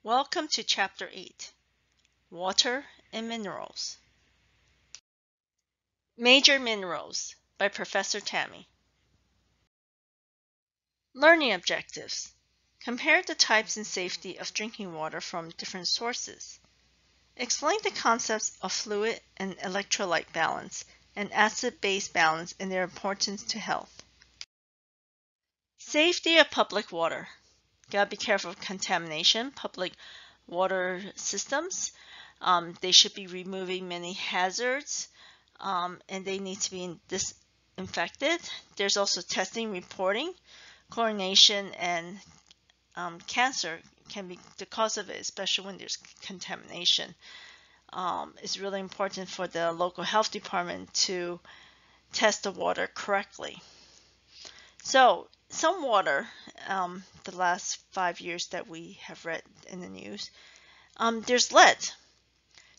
Welcome to Chapter 8, Water and Minerals. Major Minerals by Professor Tammy. Learning Objectives. Compare the types and safety of drinking water from different sources. Explain the concepts of fluid and electrolyte balance and acid-base balance and their importance to health. Safety of public water. Gotta be careful of contamination. Public water systems. They should be removing many hazards and they need to be disinfected. There's also testing, reporting, chlorination, and cancer can be the cause of it, especially when there's contamination. It's really important for the local health department to test the water correctly. So some water, the last 5 years that we have read in the news, there's lead.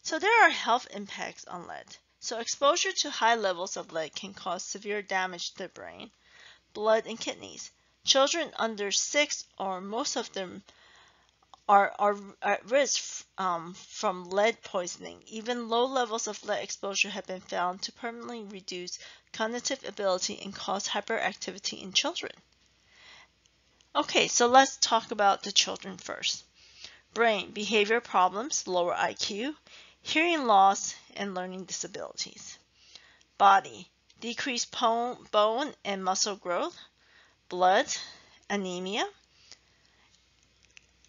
So there are health impacts on lead. So exposure to high levels of lead can cause severe damage to the brain, blood, and kidneys. Children under 6 or most of them are at risk from lead poisoning. Even low levels of lead exposure have been found to permanently reduce cognitive ability and cause hyperactivity in children. Okay, so let's talk about the children first. Brain, behavior problems, lower IQ, hearing loss, and learning disabilities. Body, decreased bone and muscle growth, blood, anemia.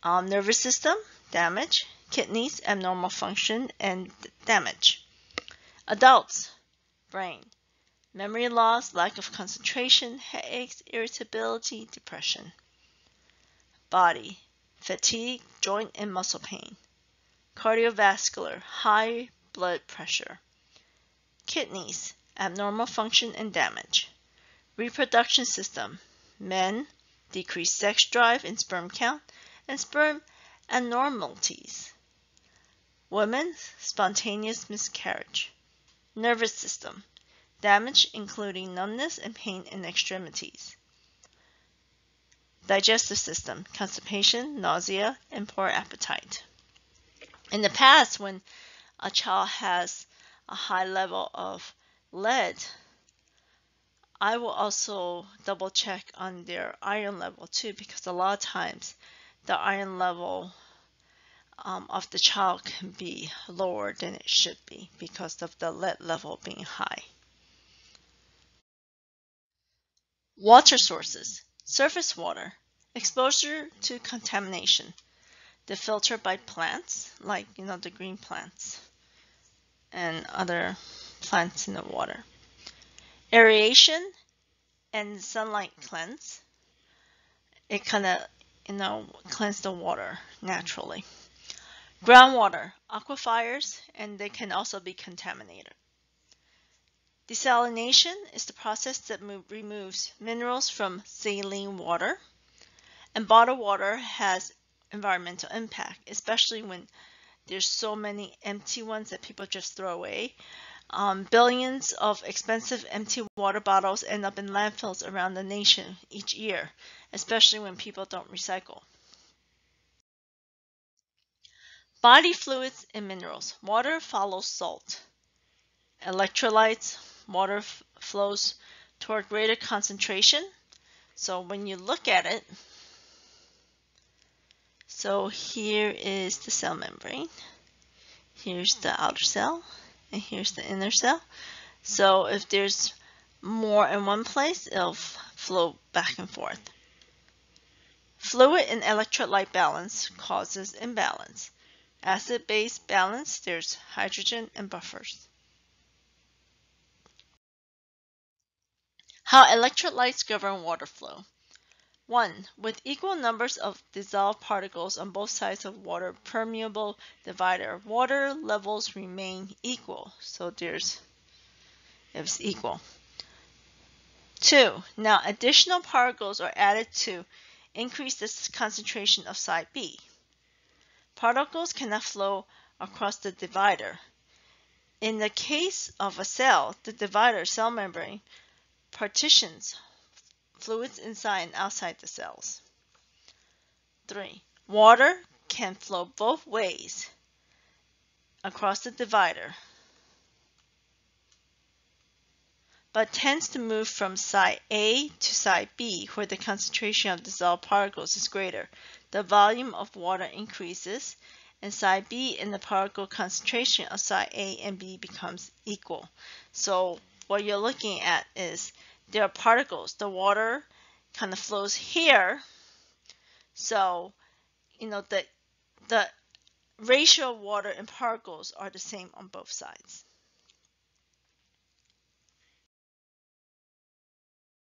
Nervous system, damage, kidneys, abnormal function, and damage. Adults, brain, memory loss, lack of concentration, headaches, irritability, depression. Body, fatigue, joint and muscle pain. Cardiovascular, high blood pressure. Kidneys, abnormal function and damage. Reproduction system, men, decreased sex drive and sperm count, and sperm abnormalities. Women, spontaneous miscarriage. Nervous system, damage including numbness and pain in extremities. Digestive system, constipation, nausea, and poor appetite. In the past, when a child has a high level of lead, I will also double check on their iron level too, because a lot of times the iron level of the child can be lower than it should be because of the lead level being high. Water sources. Surface water. Exposure to contamination. The filter by plants, like the green plants and other plants in the water. Aeration and sunlight cleanse. It kind of cleanse the water naturally. Groundwater, aquifers, and they can also be contaminated. Desalination is the process that removes minerals from saline water. And bottled water has environmental impact, especially when there's so many empty ones that people just throw away. Billions of expensive empty water bottles end up in landfills around the nation each year, especially when people don't recycle. Body fluids and minerals. Water follows salt. Electrolytes. Water flows toward greater concentration. So when you look at it, so here is the cell membrane. Here's the outer cell, and here's the inner cell. So if there's more in one place, it'll flow back and forth. Fluid and electrolyte balance causes imbalance. Acid-base balance, there's hydrogen and buffers. How electrolytes govern water flow. 1. With equal numbers of dissolved particles on both sides of water permeable divider, water levels remain equal. So it's equal. 2. Now additional particles are added to increase the concentration of side B. Particles cannot flow across the divider. In the case of a cell, the divider cell membrane partitions fluids inside and outside the cells. 3. Water can flow both ways across the divider, but tends to move from side A to side B where the concentration of dissolved particles is greater. The volume of water increases, and side B and the particle concentration of side A and B becomes equal. So what you're looking at is there are particles. The water kind of flows here. So, the ratio of water and particles are the same on both sides.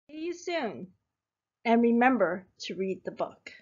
See you soon. And remember to read the book.